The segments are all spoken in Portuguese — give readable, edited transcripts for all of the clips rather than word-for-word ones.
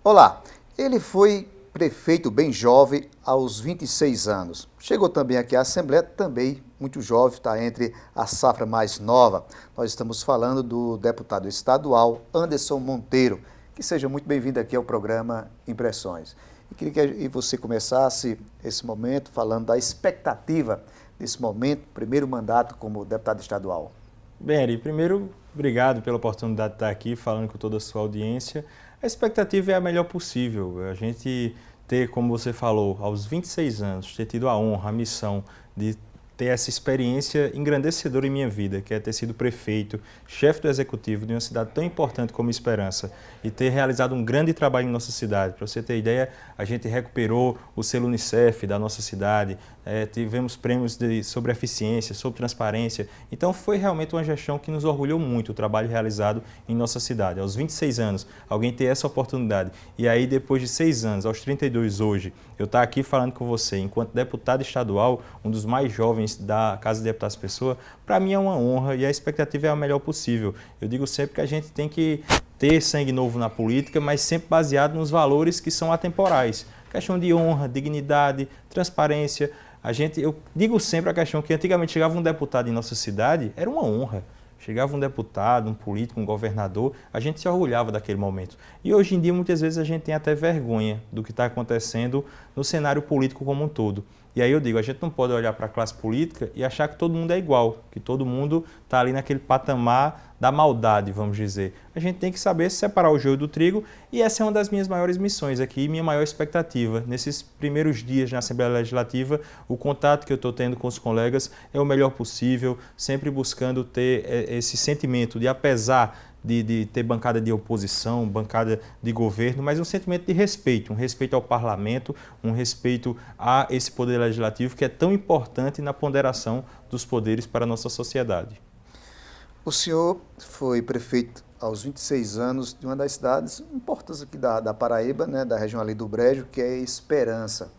Olá, ele foi prefeito bem jovem, aos 26 anos. Chegou também aqui à Assembleia, também muito jovem, está entre a safra mais nova. Nós estamos falando do deputado estadual Anderson Monteiro, que seja muito bem-vindo aqui ao programa Impressões. E queria que você começasse esse momento falando da expectativa desse momento, primeiro mandato como deputado estadual. Bem, Ari, primeiro, obrigado pela oportunidade de estar aqui falando com toda a sua audiência. A expectativa é a melhor possível. A gente ter, como você falou, aos 26 anos, ter tido a honra, a missão de ter essa experiência engrandecedora em minha vida, que é ter sido prefeito, chefe do executivo de uma cidade tão importante como Esperança e ter realizado um grande trabalho em nossa cidade. Para você ter ideia, a gente recuperou o selo Unicef da nossa cidade, tivemos prêmios sobre eficiência, sobre transparência. Então foi realmente uma gestão que nos orgulhou muito o trabalho realizado em nossa cidade. Aos 26 anos, alguém ter essa oportunidade. E aí depois de 6 anos, aos 32 hoje, eu estar aqui falando com você, enquanto deputado estadual, um dos mais jovens da Casa de Deputados Pessoa, para mim é uma honra e a expectativa é a melhor possível. Eu digo sempre que a gente tem que ter sangue novo na política, mas sempre baseado nos valores que são atemporais. Questão de honra, dignidade, transparência. Eu digo sempre a questão que antigamente chegava um deputado em nossa cidade, era uma honra. Chegava um deputado, um político, um governador, a gente se orgulhava daquele momento. E hoje em dia, muitas vezes, a gente tem até vergonha do que está acontecendo no cenário político como um todo. E aí eu digo, a gente não pode olhar para a classe política e achar que todo mundo é igual, que todo mundo está ali naquele patamar da maldade, vamos dizer. A gente tem que saber separar o joio do trigo e essa é uma das minhas maiores missões aqui, minha maior expectativa. Nesses primeiros dias na Assembleia Legislativa, o contato que eu estou tendo com os colegas é o melhor possível, sempre buscando ter esse sentimento de, apesar de ter bancada de oposição, bancada de governo, mas um sentimento de respeito, um respeito ao parlamento, um respeito a esse poder legislativo que é tão importante na ponderação dos poderes para a nossa sociedade. O senhor foi prefeito aos 26 anos de uma das cidades importantes aqui da Paraíba, né, da região ali do Brejo, que é Esperança,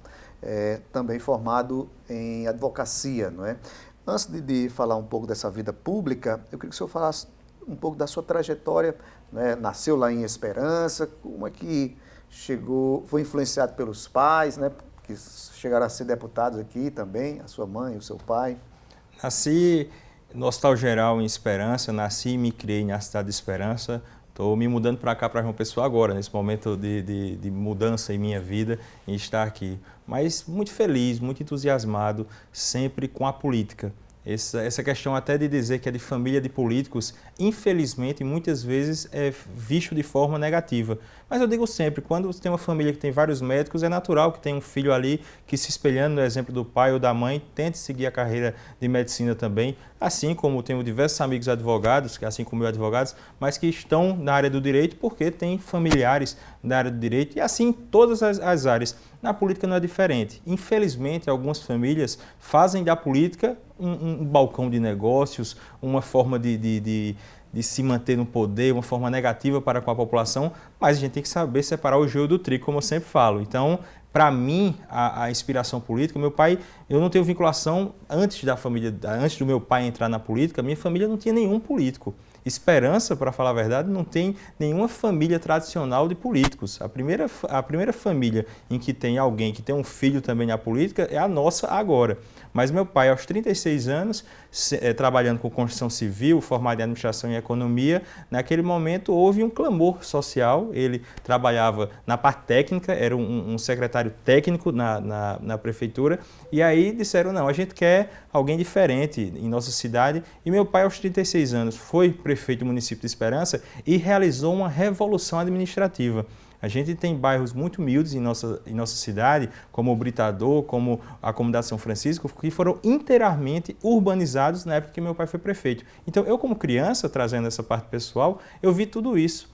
também formado em advocacia, não é? Antes de falar um pouco dessa vida pública, eu queria que o senhor falasse um pouco da sua trajetória, né? Nasceu lá em Esperança, como é que chegou, foi influenciado pelos pais, né? Que chegaram a ser deputados aqui também, a sua mãe, o seu pai? Nasci no Hospital Geral em Esperança, nasci e me criei na cidade de Esperança. Estou me mudando para cá, para João Pessoa agora, nesse momento de mudança em minha vida, em estar aqui. Mas muito feliz, muito entusiasmado, sempre com a política. Essa questão até de dizer que é de família de políticos, infelizmente, muitas vezes é visto de forma negativa. Mas eu digo sempre, quando você tem uma família que tem vários médicos, é natural que tenha um filho ali que, se espelhando no exemplo do pai ou da mãe, tente seguir a carreira de medicina também, assim como tenho diversos amigos advogados, assim como eu advogados, mas que estão na área do direito porque têm familiares na área do direito e assim todas as áreas. Na política não é diferente. Infelizmente, algumas famílias fazem da política um balcão de negócios, uma forma de se manter no poder, uma forma negativa para com a população, mas a gente tem que saber separar o joio do trigo, como eu sempre falo. Então, para mim, a inspiração política, meu pai, eu não tenho vinculação antes do meu pai entrar na política, minha família não tinha nenhum político. Esperança, para falar a verdade, não tem nenhuma família tradicional de políticos. A primeira família em que tem alguém que tem um filho também na política é a nossa agora. Mas meu pai, aos 36 anos, trabalhando com construção civil, formado em administração e economia, naquele momento houve um clamor social. Ele trabalhava na parte técnica, era um secretário técnico na prefeitura, e aí disseram, não, a gente quer alguém diferente em nossa cidade. E meu pai, aos 36 anos, foi prefeito do município de Esperança e realizou uma revolução administrativa. A gente tem bairros muito humildes em nossa cidade, como o Britador, como a Comunidade São Francisco, que foram inteiramente urbanizados na época que meu pai foi prefeito. Então, eu como criança, trazendo essa parte pessoal, eu vi tudo isso.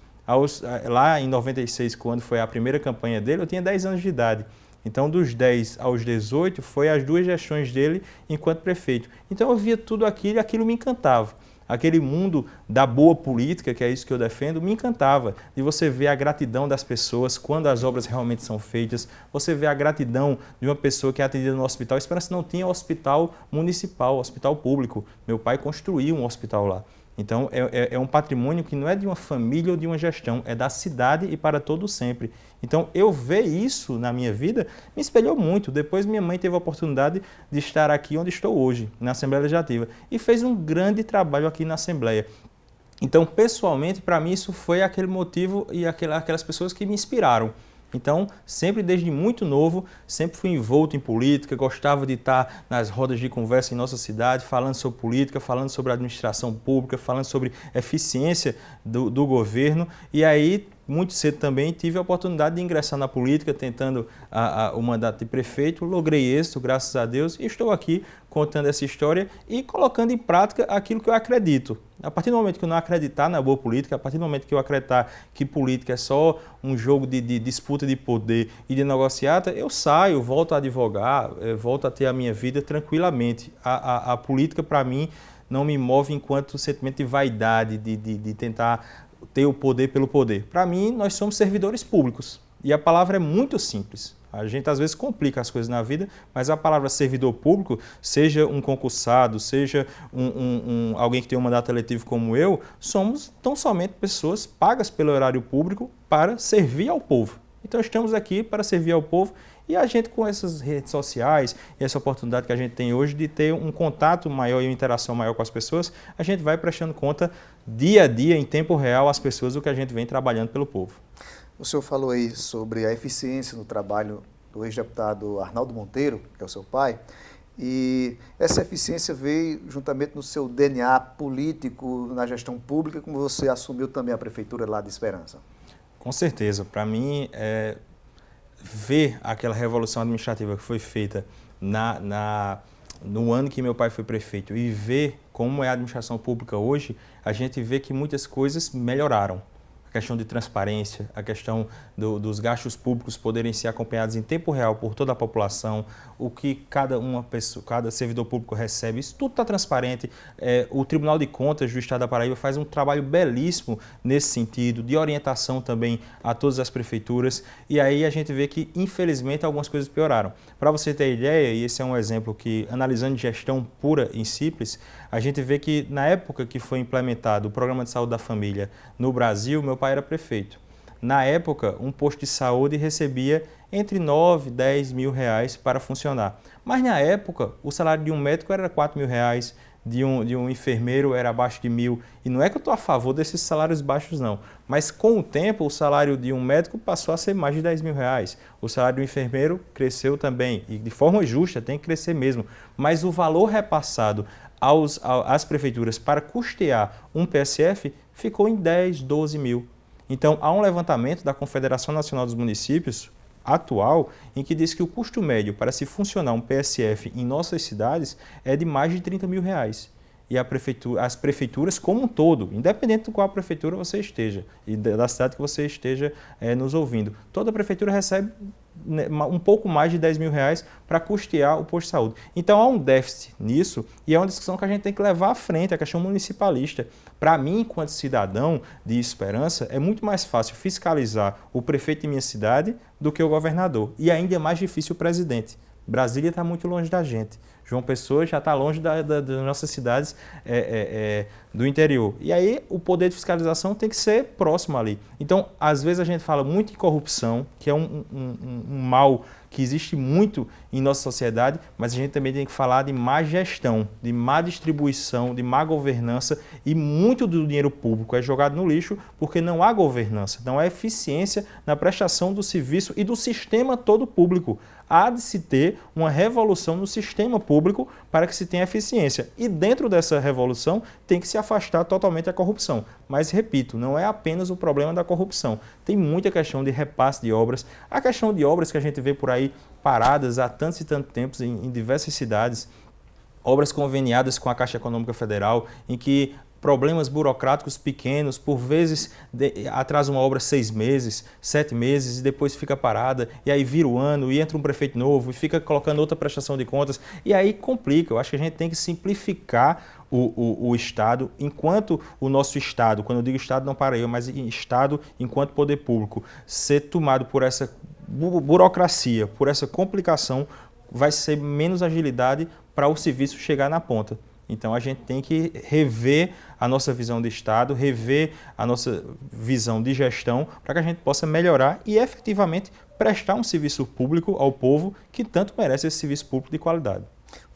Lá em 96, quando foi a primeira campanha dele, eu tinha 10 anos de idade. Então, dos 10 aos 18, foi as 2 gestões dele enquanto prefeito. Então, eu via tudo aquilo e aquilo me encantava. Aquele mundo da boa política, que é isso que eu defendo, me encantava. De você ver a gratidão das pessoas quando as obras realmente são feitas, você vê a gratidão de uma pessoa que é atendida no hospital. Esperança não tinha hospital municipal, hospital público. Meu pai construiu um hospital lá. Então, é um patrimônio que não é de uma família ou de uma gestão, é da cidade e para todo sempre. Então, eu ver isso na minha vida me espelhou muito. Depois, minha mãe teve a oportunidade de estar aqui onde estou hoje, na Assembleia Legislativa, e fez um grande trabalho aqui na Assembleia. Então, pessoalmente, para mim, isso foi aquele motivo e aquelas pessoas que me inspiraram. Então, sempre desde muito novo, sempre fui envolto em política, gostava de estar nas rodas de conversa em nossa cidade, falando sobre política, falando sobre administração pública, falando sobre eficiência do governo. E aí, muito cedo também, tive a oportunidade de ingressar na política, tentando o mandato de prefeito. Logrei êxito, graças a Deus, e estou aqui contando essa história e colocando em prática aquilo que eu acredito. A partir do momento que eu não acreditar na boa política, a partir do momento que eu acreditar que política é só um jogo de disputa de poder e de negociata, eu saio, volto a advogar, volto a ter a minha vida tranquilamente. A política, para mim, não me move enquanto sentimento de vaidade, de tentar ter o poder pelo poder. Para mim, nós somos servidores públicos e a palavra é muito simples. A gente às vezes complica as coisas na vida, mas a palavra servidor público, seja um concursado, seja alguém que tem um mandato eletivo como eu, somos tão somente pessoas pagas pelo horário público para servir ao povo. Então estamos aqui para servir ao povo e a gente com essas redes sociais e essa oportunidade que a gente tem hoje de ter um contato maior e uma interação maior com as pessoas, a gente vai prestando conta dia a dia, em tempo real, às pessoas do que a gente vem trabalhando pelo povo. O senhor falou aí sobre a eficiência no trabalho do ex-deputado Arnaldo Monteiro, que é o seu pai, e essa eficiência veio juntamente no seu DNA político, na gestão pública, como você assumiu também a prefeitura lá de Esperança. Com certeza. Para mim, ver aquela revolução administrativa que foi feita no ano que meu pai foi prefeito e ver como é a administração pública hoje, a gente vê que muitas coisas melhoraram. A questão de transparência, a questão dos gastos públicos poderem ser acompanhados em tempo real por toda a população, o que cada servidor público recebe, isso tudo está transparente. O Tribunal de Contas do Estado da Paraíba faz um trabalho belíssimo nesse sentido, de orientação também a todas as prefeituras, e aí a gente vê que, infelizmente, algumas coisas pioraram. Para você ter ideia, e esse é um exemplo que, analisando gestão pura e simples, a gente vê que na época que foi implementado o Programa de Saúde da Família no Brasil, meu pai era prefeito. Na época, um posto de saúde recebia entre 9 e 10 mil reais para funcionar. Mas na época, o salário de um médico era 4 mil reais, de um enfermeiro era abaixo de 1.000. E não é que eu estou a favor desses salários baixos, não. Mas com o tempo, o salário de um médico passou a ser mais de 10 mil reais. O salário do enfermeiro cresceu também. E de forma justa, tem que crescer mesmo. Mas o valor repassado às prefeituras para custear um PSF ficou em 10, 12 mil. Então, há um levantamento da Confederação Nacional dos Municípios atual em que diz que o custo médio para se funcionar um PSF em nossas cidades é de mais de 30 mil reais. E as prefeituras como um todo, independente de qual prefeitura você esteja e da cidade que você esteja nos ouvindo, toda prefeitura recebe um pouco mais de 10 mil reais para custear o posto de saúde. Então há um déficit nisso e é uma discussão que a gente tem que levar à frente, a questão municipalista. Para mim, enquanto cidadão de Esperança, é muito mais fácil fiscalizar o prefeito de minha cidade do que o governador. E ainda é mais difícil o presidente. Brasília está muito longe da gente. João Pessoa já está longe das nossas cidades do interior. E aí o poder de fiscalização tem que ser próximo ali. Então, às vezes a gente fala muito em corrupção, que é um mal que existe muito em nossa sociedade, mas a gente também tem que falar de má gestão, de má distribuição, de má governança, e muito do dinheiro público é jogado no lixo porque não há governança, não há eficiência na prestação do serviço e do sistema todo público. Há de se ter uma revolução no sistema público para que se tenha eficiência. E dentro dessa revolução tem que se afastar totalmente a corrupção. Mas, repito, não é apenas o problema da corrupção. Tem muita questão de repasse de obras. A questão de obras que a gente vê por aí paradas há tantos e tantos tempos em diversas cidades, obras conveniadas com a Caixa Econômica Federal, em que problemas burocráticos pequenos, por vezes atrasa uma obra 6 meses, 7 meses e depois fica parada, e aí vira o ano e entra um prefeito novo e fica colocando outra prestação de contas, e aí complica. Eu acho que a gente tem que simplificar o Estado, enquanto o nosso Estado, quando eu digo Estado não Paraíba, mas Estado enquanto poder público, ser tomado por essa burocracia, por essa complicação, vai ser menos agilidade para o serviço chegar na ponta. Então a gente tem que rever a nossa visão de Estado, rever a nossa visão de gestão para que a gente possa melhorar e efetivamente prestar um serviço público ao povo que tanto merece esse serviço público de qualidade.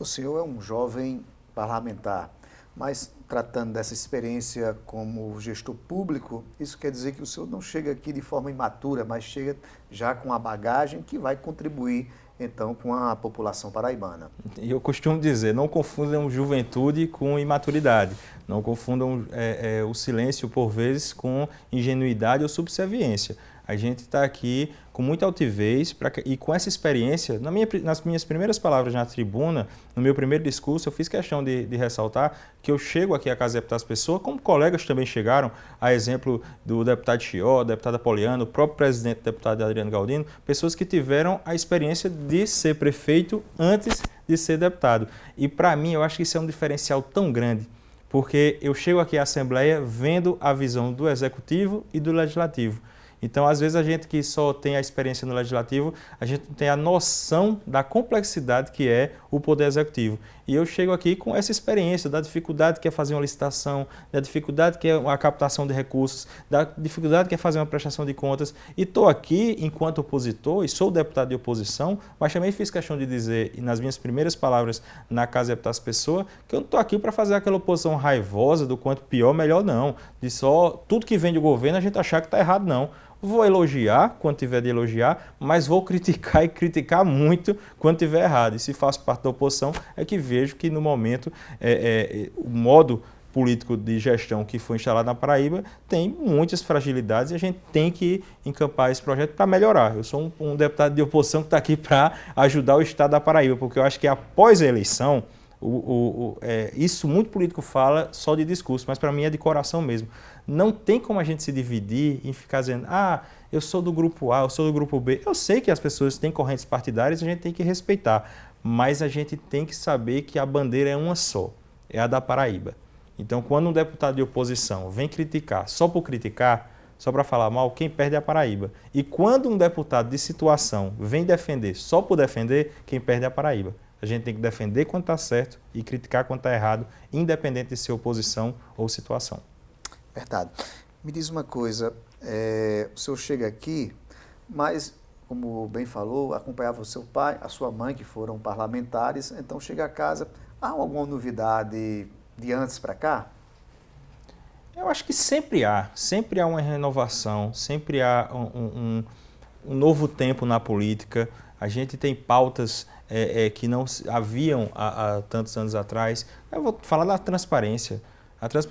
O senhor é um jovem parlamentar, mas tratando dessa experiência como gestor público, isso quer dizer que o senhor não chega aqui de forma imatura, mas chega já com a bagagem que vai contribuir então com a população paraibana. Eu costumo dizer, não confundam juventude com imaturidade, não confundam o silêncio por vezes com ingenuidade ou subserviência. A gente está aqui com muita altivez e com essa experiência, nas minhas primeiras palavras na tribuna, no meu primeiro discurso, eu fiz questão de ressaltar que eu chego aqui à Casa de Deputados Pessoa, como colegas também chegaram, a exemplo do deputado Chió, deputado Apoliano, o próprio presidente deputado Adriano Galdino, pessoas que tiveram a experiência de ser prefeito antes de ser deputado. E para mim, eu acho que isso é um diferencial tão grande, porque eu chego aqui à Assembleia vendo a visão do Executivo e do Legislativo. Então, às vezes, a gente que só tem a experiência no Legislativo, a gente não tem a noção da complexidade que é o Poder Executivo. E eu chego aqui com essa experiência da dificuldade que é fazer uma licitação, da dificuldade que é a captação de recursos, da dificuldade que é fazer uma prestação de contas. E estou aqui enquanto opositor, e sou deputado de oposição, mas também fiz questão de dizer, nas minhas primeiras palavras na Casa de Deputados Pessoa, que eu não estou aqui para fazer aquela oposição raivosa do quanto pior, melhor não. De só tudo que vem do governo a gente achar que está errado, não. Vou elogiar quando tiver de elogiar, mas vou criticar e criticar muito quando tiver errado. E se faço parte da oposição, é que vejo que no momento o modo político de gestão que foi instalado na Paraíba tem muitas fragilidades e a gente tem que encampar esse projeto para melhorar. Eu sou um deputado de oposição que está aqui para ajudar o Estado da Paraíba, porque eu acho que após a eleição, isso muito político fala só de discurso, mas para mim é de coração mesmo. Não tem como a gente se dividir e ficar dizendo, eu sou do grupo A, eu sou do grupo B. Eu sei que as pessoas têm correntes partidárias, a gente tem que respeitar, mas a gente tem que saber que a bandeira é uma só, é a da Paraíba. Então, quando um deputado de oposição vem criticar só por criticar, só para falar mal, quem perde é a Paraíba. E quando um deputado de situação vem defender só por defender, quem perde é a Paraíba. A gente tem que defender quando está certo e criticar quando está errado, independente de ser oposição ou situação. Verdade. Me diz uma coisa, o senhor chega aqui, mas, como bem falou, acompanhava o seu pai, a sua mãe, que foram parlamentares, então chega a casa, há alguma novidade de antes para cá? Eu acho que sempre há uma renovação, sempre há um novo tempo na política. A gente tem pautas que não haviam há tantos anos atrás. Eu vou falar da transparência.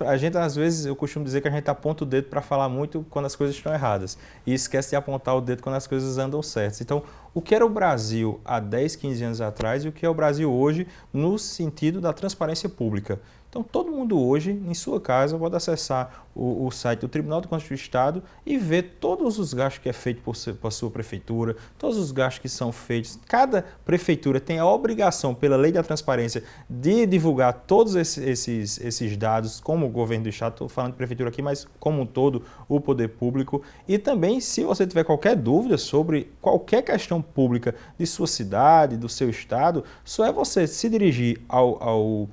A gente, às vezes, eu costumo dizer que a gente aponta o dedo para falar muito quando as coisas estão erradas e esquece de apontar o dedo quando as coisas andam certas. Então, o que era o Brasil há 10, 15 anos atrás e o que é o Brasil hoje no sentido da transparência pública. Então, todo mundo hoje, em sua casa, pode acessar o site do Tribunal de Contas do Estado e ver todos os gastos que é feito por sua prefeitura, todos os gastos que são feitos. Cada prefeitura tem a obrigação, pela lei da transparência, de divulgar todos esses dados, como o governo do Estado, estou falando de prefeitura aqui, mas como um todo, o poder público. E também, se você tiver qualquer dúvida sobre qualquer questão pública de sua cidade, do seu estado, só é você se dirigir ao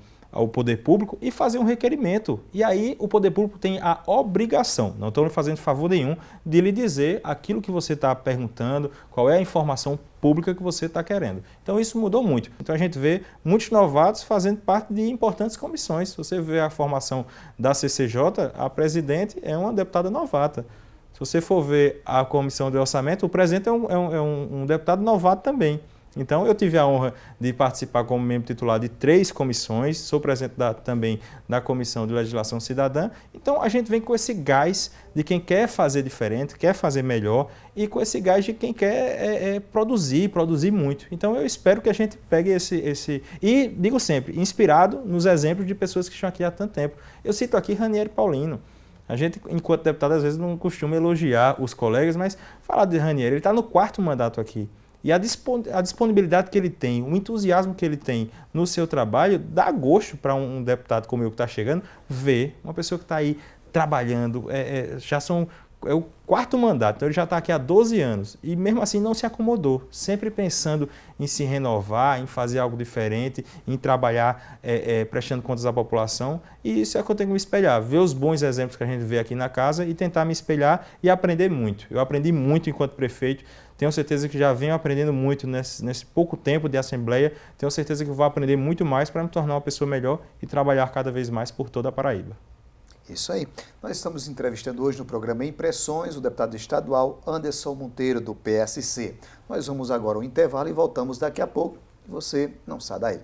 poder público e fazer um requerimento. E aí o poder público tem a obrigação, não estou fazendo favor nenhum, de lhe dizer aquilo que você está perguntando, qual é a informação pública que você está querendo. Então isso mudou muito. Então a gente vê muitos novatos fazendo parte de importantes comissões. Se você vê a formação da CCJ, a presidente é uma deputada novata. Se você for ver a comissão de orçamento, o presidente é um deputado novato também. Então, eu tive a honra de participar como membro titular de 3 comissões, sou presidente também da Comissão de Legislação Cidadã. Então, a gente vem com esse gás de quem quer fazer diferente, quer fazer melhor e com esse gás de quem quer produzir muito. Então, eu espero que a gente pegue e, digo sempre, inspirado nos exemplos de pessoas que estão aqui há tanto tempo. Eu cito aqui Ranieri Paulino. A gente, enquanto deputado, às vezes não costuma elogiar os colegas, mas falar de Ranieri, ele está no 4º mandato aqui. E a disponibilidade que ele tem, o entusiasmo que ele tem no seu trabalho, dá gosto para um deputado como eu que está chegando, ver uma pessoa que está aí trabalhando, é o quarto mandato, então ele já está aqui há 12 anos e mesmo assim não se acomodou, sempre pensando em se renovar, em fazer algo diferente, em trabalhar prestando contas à população, e isso é o que eu tenho que me espelhar, ver os bons exemplos que a gente vê aqui na casa e tentar me espelhar e aprender muito. Eu aprendi muito enquanto prefeito, tenho certeza que já venho aprendendo muito nesse pouco tempo de Assembleia, tenho certeza que vou aprender muito mais para me tornar uma pessoa melhor e trabalhar cada vez mais por toda a Paraíba. Isso aí. Nós estamos entrevistando hoje no programa Impressões o deputado estadual Anderson Monteiro, do PSC. Nós vamos agora ao intervalo e voltamos daqui a pouco. Você não sai daí.